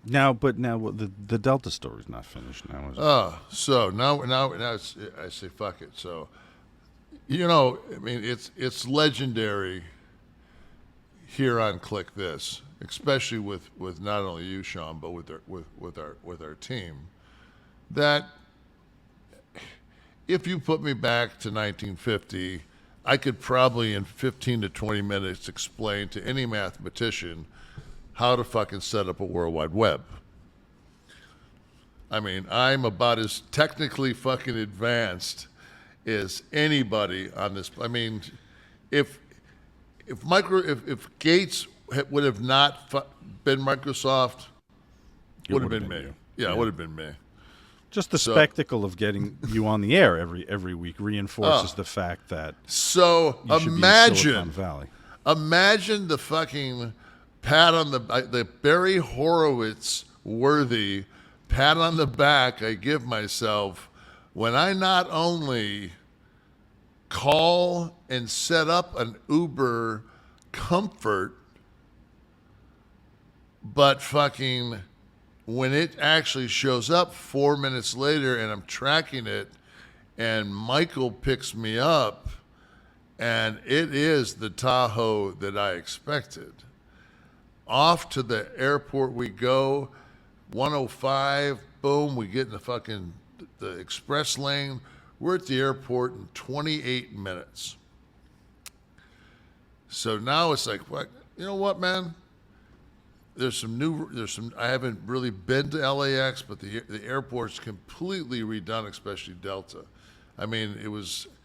Now, the Delta story's not finished now, is it? So now I say fuck it. So, I mean, it's legendary here on Kliq This, especially with not only you, Sean, but with our team, that if you put me back to 1950, I could probably in 15 to 20 minutes explain to any mathematician how to fucking set up a World Wide Web. I mean, I'm about as technically fucking advanced as anybody on this. I mean, if Gates would have not been Microsoft, would have been me. you. Yeah, it would have been me. Just the spectacle of getting you on the air every week reinforces the fact that So you should be in Silicon Valley. Imagine the fucking pat on the Barry Horowitz worthy pat on the back I give myself when I not only call and set up an Uber Comfort, but fucking when it actually shows up 4 minutes later and I'm tracking it and Michael picks me up and it is the Tahoe that I expected. Off to the airport we go, 105, boom, we get in the express lane. We're at the airport in 28 minutes. So now it's like, what? You know what, man? I haven't really been to LAX, but the airport's completely redone, especially Delta. I mean,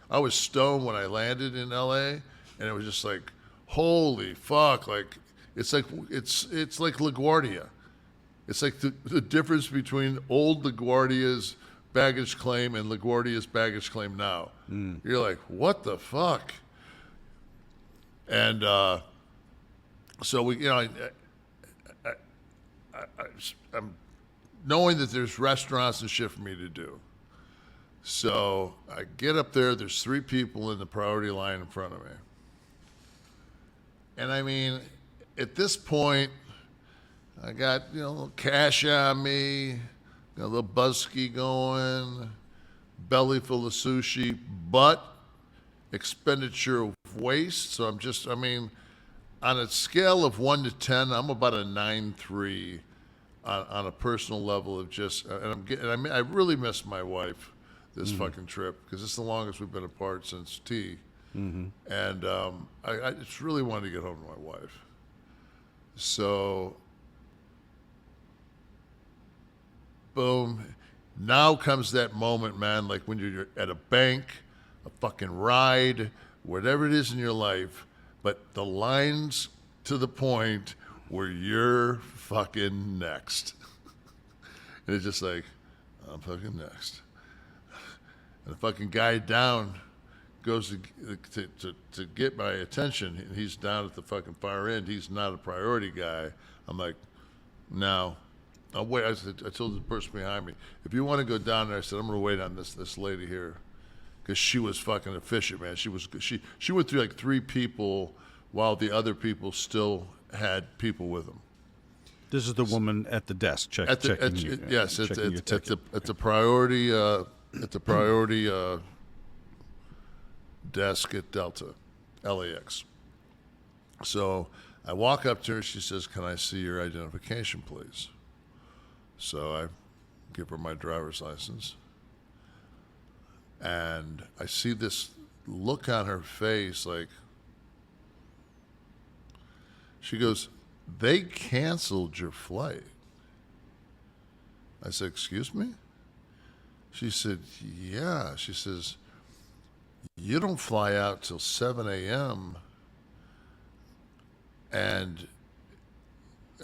I was stoned when I landed in LA, and it was just like, holy fuck, like, it's like LaGuardia. It's like the difference between old LaGuardia's baggage claim and LaGuardia's baggage claim now. You're like, what the fuck? And so I'm knowing that there's restaurants and shit for me to do. So I get up there, there's 3 people in the priority line in front of me. And I mean, at this point, I got, a little cash on me, got a little buzzki going, belly full of sushi, but expenditure of waste. So on a scale of 1 to 10, I'm about a 9.3 on a personal level of just, I really miss my wife this fucking trip because it's the longest we've been apart since T. Mm-hmm. And I just really wanted to get home to my wife. So, boom. Now comes that moment, man, like when you're at a bank, a fucking ride, whatever it is in your life, but the line's to the point where you're fucking next. And it's just like, I'm fucking next. And the fucking guy down goes to get my attention, and he's down at the fucking far end. He's not a priority guy. I'm like, no. I'll wait. I told the person behind me, if you want to go down there, I said, I'm going to wait on this lady here. Because she was fucking efficient, man. She went through like 3 people while the other people still had people with them. This is the woman at the desk checking you. Yes, at the priority desk at Delta, LAX. So I walk up to her. She says, "Can I see your identification, please?" So I give her my driver's license. And I see this look on her face like, she goes, "They canceled your flight." I said, "Excuse me?" She said, "Yeah." She says, "You don't fly out till 7 a.m. And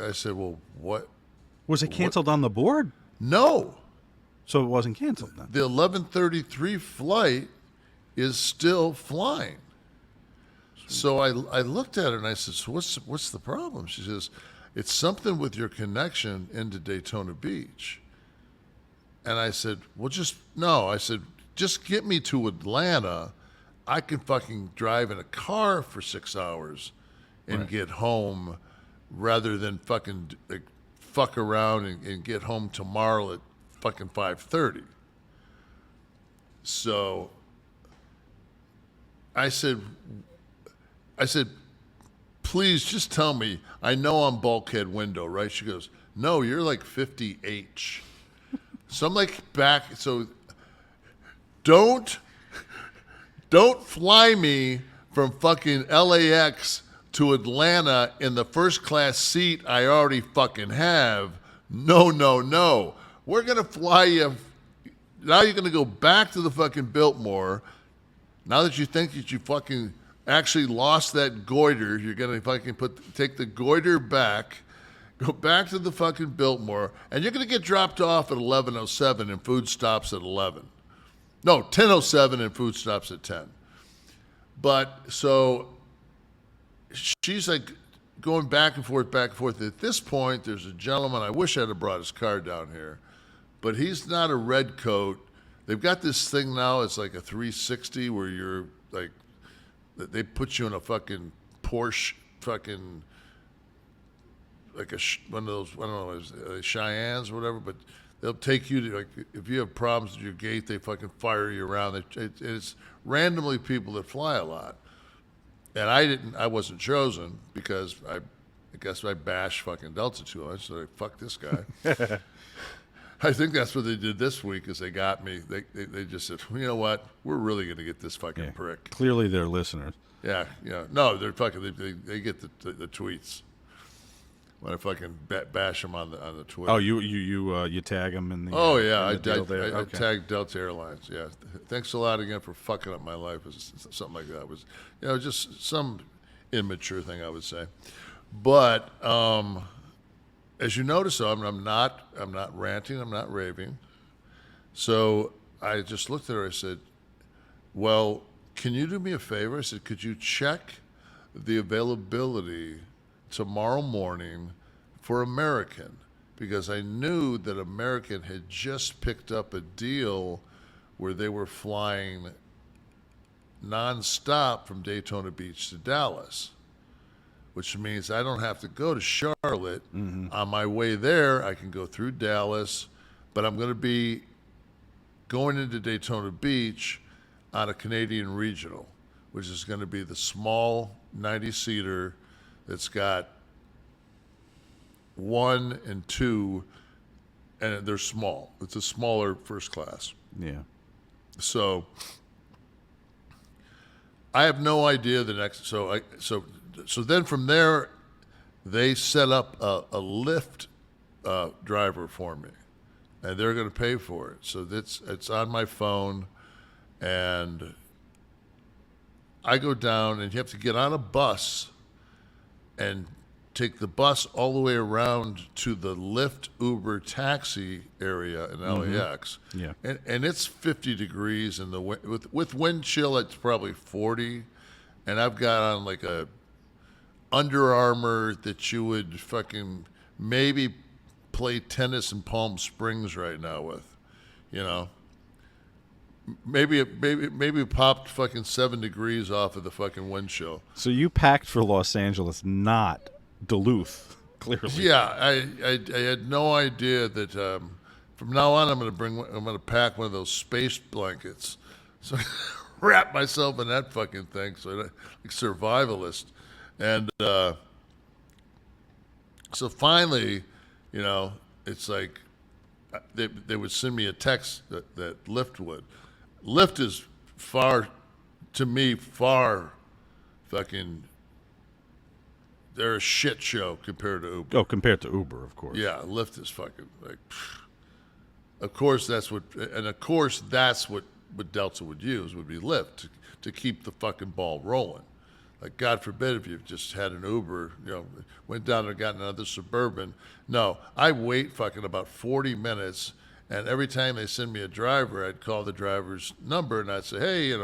I said, "Well, what?" Was it canceled on the board? No. So it wasn't canceled then? The 11:33 flight is still flying. So I looked at her and I said, "So what's the problem?" She says, "It's something with your connection into Daytona Beach." And I said, I said, "Just get me to Atlanta. I can fucking drive in a car for 6 hours and get home rather than fucking like fuck around and get home tomorrow at fucking 5:30. So I said, please just tell me. I know I'm bulkhead window, right? She goes, no, you're like 50H. So I'm like back. So don't fly me from fucking LAX to Atlanta in the first class seat I already fucking have. No. We're going to fly you. Now you're going to go back to the fucking Biltmore. Now that you think that you fucking actually lost that goiter, you're going to fucking take the goiter back, go back to the fucking Biltmore, and you're going to get dropped off at 11:07 and food stops at 11. No, 10:07 and food stops at 10. But so she's like going back and forth. At this point, there's a gentleman, I wish I'd have brought his car down here, but he's not a red coat. They've got this thing now, it's like a 360 where you're like, they put you in a fucking Porsche fucking, like one of those, I don't know, Cheyennes or whatever, but they'll take you to, like, if you have problems at your gate, they fucking fire you around. It's randomly people that fly a lot. And I wasn't chosen because I guess I bashed fucking Delta too much, so I fuck this guy. I think that's what they did this week is they got me. They just said, well, you know what? We're really going to get this fucking prick. Clearly they're listeners. Yeah. No, they're fucking, they get the tweets. When I fucking bash them on the Twitter. Oh, you tag them in the. Oh yeah, I okay. tagged Delta Airlines. Yeah, thanks a lot again for fucking up my life. Something like that was, just some immature thing I would say. But as you notice, though, I'm not ranting. I'm not raving. So I just looked at her. I said, "Well, can you do me a favor?" I said, "Could you check the availability tomorrow morning for American?" Because I knew that American had just picked up a deal where they were flying nonstop from Daytona Beach to Dallas, which means I don't have to go to Charlotte. Mm-hmm. On my way there, I can go through Dallas, but I'm going to be going into Daytona Beach on a Canadian regional, which is going to be the small 90-seater that's got 1 and 2, and they're small. It's a smaller first class. Yeah. So I have no idea the next. So then from there, they set up a Lyft driver for me, and they're going to pay for it. So it's on my phone, and I go down, and you have to get on a bus and take the bus all the way around to the Lyft Uber taxi area in LAX. Yeah. And it's 50 degrees, and with wind chill, it's probably 40. And I've got on like a Under Armour that you would fucking maybe play tennis in Palm Springs right now with, Maybe it popped fucking 7 degrees off of the fucking wind chill. So you packed for Los Angeles, not Duluth, clearly. Yeah, I had no idea that from now on I'm going to pack one of those space blankets, so wrap myself in that fucking thing, so like survivalist, and so finally, it's like they would send me a text that Lyft would. Lyft is far fucking. They're a shit show compared to Uber. Oh, compared to Uber, of course. Yeah, Lyft is fucking like. Of course, that's what Delta would use would be Lyft to keep the fucking ball rolling. Like, God forbid if you just had an Uber, went down and got another Suburban. No, I wait fucking about 40 minutes, and every time they send me a driver, I'd call the driver's number and I'd say, hey,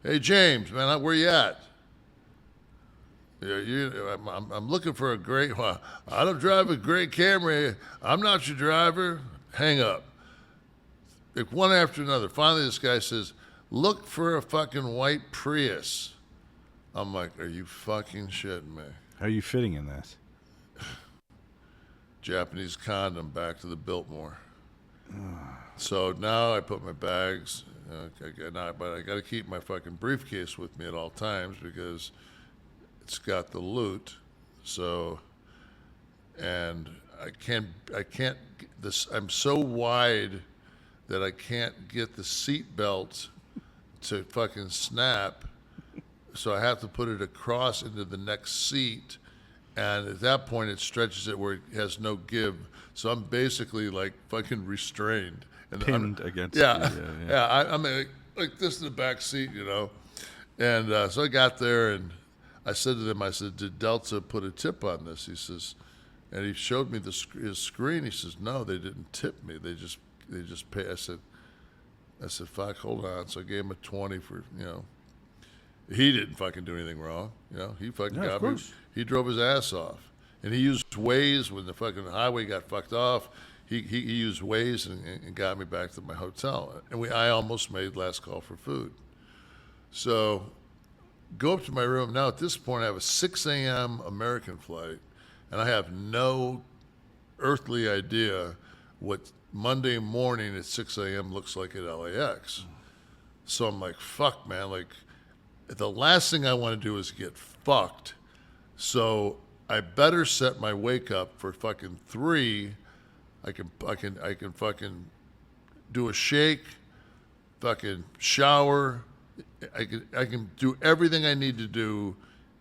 hey James, man, where you at? I'm looking for a great. Well, I don't drive a great Camry. I'm not your driver. Hang up. Like one after another. Finally, this guy says, "Look for a fucking white Prius." I'm like, "Are you fucking shitting me?" How are you fitting in that? Japanese condom back to the Biltmore. So now I put my bags, but I got to keep my fucking briefcase with me at all times because it's got the loot. So, and I can't. I'm so wide that I can't get the seat belt to fucking snap. So I have to put it across into the next seat. And at that point, it stretches it where it has no give. So I'm basically like fucking restrained. And Pinned against yeah, the, yeah. I'm like this in the back seat, you know. And so I got there and I said to them, I said, did Delta put a tip on this? He says, and he showed me his screen. He says, no, they didn't tip me. They just pay. I said, fuck, hold on. So I gave him a 20 for, you know. He didn't fucking do anything wrong. You know, he fucking got me. He drove his ass off. And he used Waze when the fucking highway got fucked off. He used Waze and got me back to my hotel. And I almost made last call for food. So go up to my room. Now at this point I have a 6 a.m. American flight. And I have no earthly idea what Monday morning at 6 a.m. looks like at LAX. So I'm like, fuck, man. Like, the last thing I want to do is get fucked. So I better set my wake up for fucking 3. I can fucking do a shake, fucking shower. I can do everything I need to do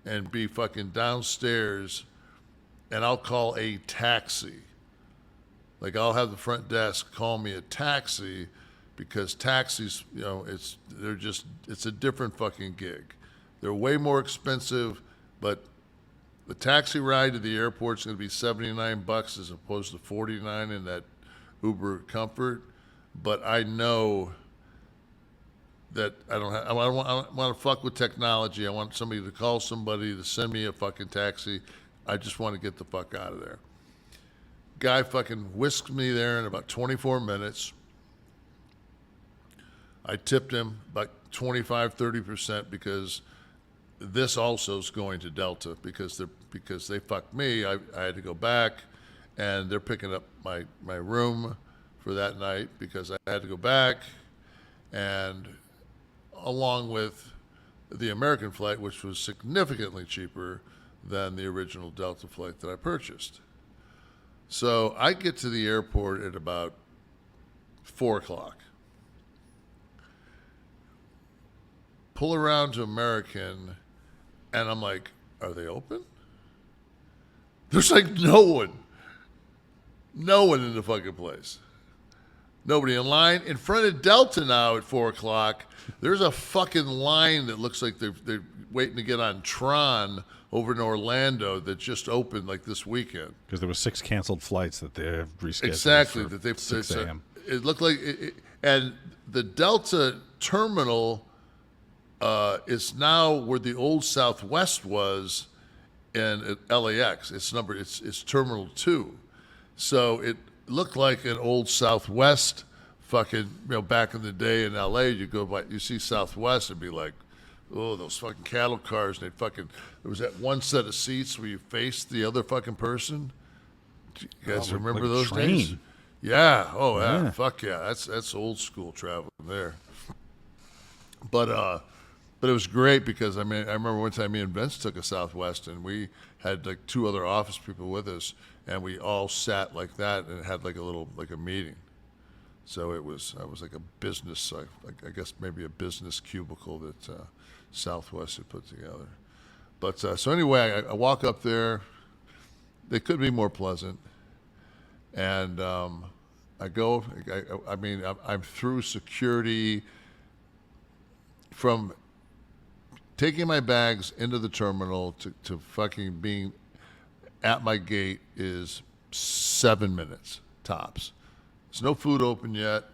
and be fucking downstairs, and I'll call a taxi. Like, I'll have the front desk call me a taxi because taxis, you know, it's a different fucking gig. They're way more expensive, but the taxi ride to the airport is going to be $79 as opposed to $49 in that Uber Comfort. But I know that I want to fuck with technology. I want somebody to call somebody to send me a fucking taxi. I just want to get the fuck out of there. Guy fucking whisked me there in about 24 minutes. I tipped him about 25-30% because this also is going to Delta because they fucked me. I had to go back, and they're picking up my room for that night because I had to go back, and along with the American flight, which was significantly cheaper than the original Delta flight that I purchased. So I get to the airport at about 4 o'clock. Pull around to American, and I'm like, are they open? There's like no one in the fucking place. Nobody in line. In front of Delta now at 4 o'clock, there's a fucking line that looks like they're waiting to get on Tron over in Orlando that just opened like this weekend. Because there were 6 canceled flights that they have rescheduled. Exactly. For that they've 6 a.m. It looked like and the Delta terminal is now where the old Southwest was in LAX. It's Terminal 2. So it looked like an old Southwest fucking, you know, back in the day in LA, you see Southwest and be like, oh, those fucking cattle cars. And there was that one set of seats where you faced the other fucking person. Do you guys remember like those train. days? Yeah. Oh, yeah. Fuck yeah. That's old school travel there. But it was great because, I mean, I remember one time me and Vince took a Southwest and we had like 2 other office people with us and we all sat like that and had like a meeting. So I was like a business, I guess maybe a business cubicle that Southwest had put together. But so anyway, I walk up there. They could be more pleasant. And I go, I mean, I'm through security. From taking my bags into the terminal to fucking being at my gate is 7 minutes tops. There's no food open yet,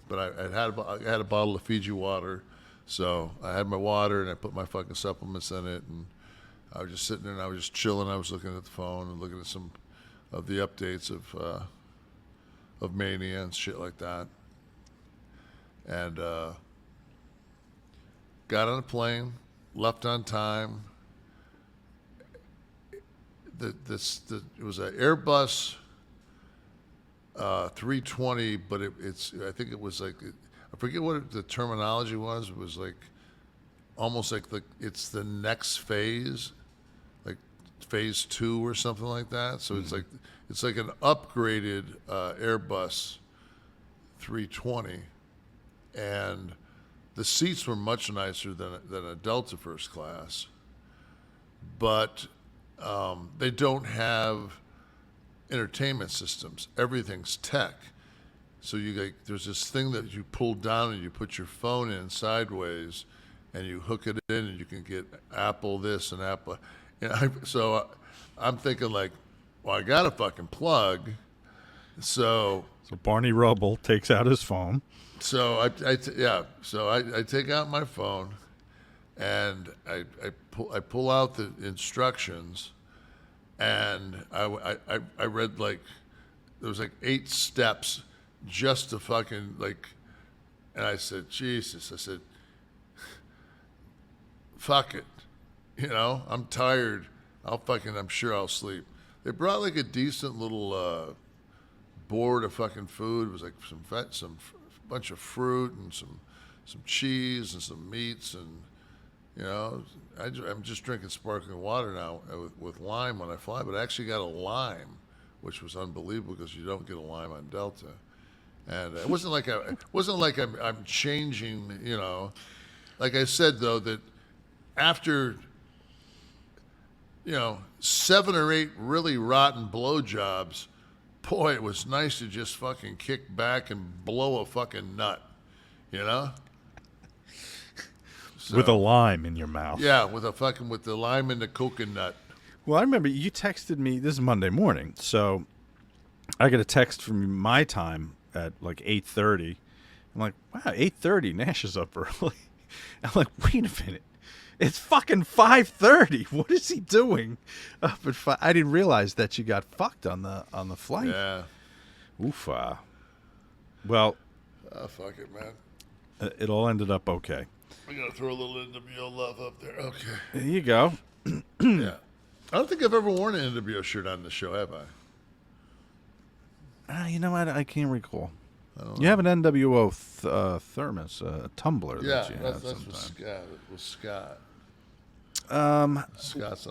but I had a bottle of Fiji water, so I had my water and I put my fucking supplements in it, and I was just sitting there and I was just chilling. I was looking at the phone and looking at some of the updates of Mania and shit like that, and got on a plane, left on time. It was an Airbus 320, but it's I think it was like I forget what the terminology was. It was like almost like it's the next phase, like phase 2 or something like that. So it's like an upgraded Airbus 320, and the seats were much nicer than a Delta first class, but they don't have entertainment systems. Everything's tech. So there's this thing that you pull down and you put your phone in sideways, and you hook it in, and you can get Apple this and Apple. So I'm thinking like, well, I got a fucking plug. So Barney Rubble takes out his phone. So I take out my phone, and I pull out the instructions, and I read like there was like 8 steps just to fucking like, and I said, Jesus, I said, fuck it, I'm tired. I'm sure I'll sleep. They brought like a decent little board of fucking food. It was like some bunch of fruit and some cheese and some meats, and I'm just drinking sparkling water now with lime when I fly. But I actually got a lime, which was unbelievable because you don't get a lime on Delta. And it wasn't like I'm changing. Like I said though, that after 7 or 8 really rotten blowjobs, boy, it was nice to just fucking kick back and blow a fucking nut, So, with a lime in your mouth. Yeah, with the lime and the coconut. Well, I remember you texted me. This is Monday morning, so I get a text from my time at like 8:30. I'm like, wow, 8:30. Nash is up early. I'm like, wait a minute. It's fucking 5:30. What is he doing up at 5? I didn't realize that you got fucked on the flight. Yeah. Oof. Well. Fuck it, man. It all ended up okay. I gotta throw a little NWO love up there. Okay. There you go. Yeah. I don't think I've ever worn an NWO shirt on the show, have I? You know what? I can't recall. You have an NWO thermos, a tumbler that you have sometimes. With Scott. Scott's on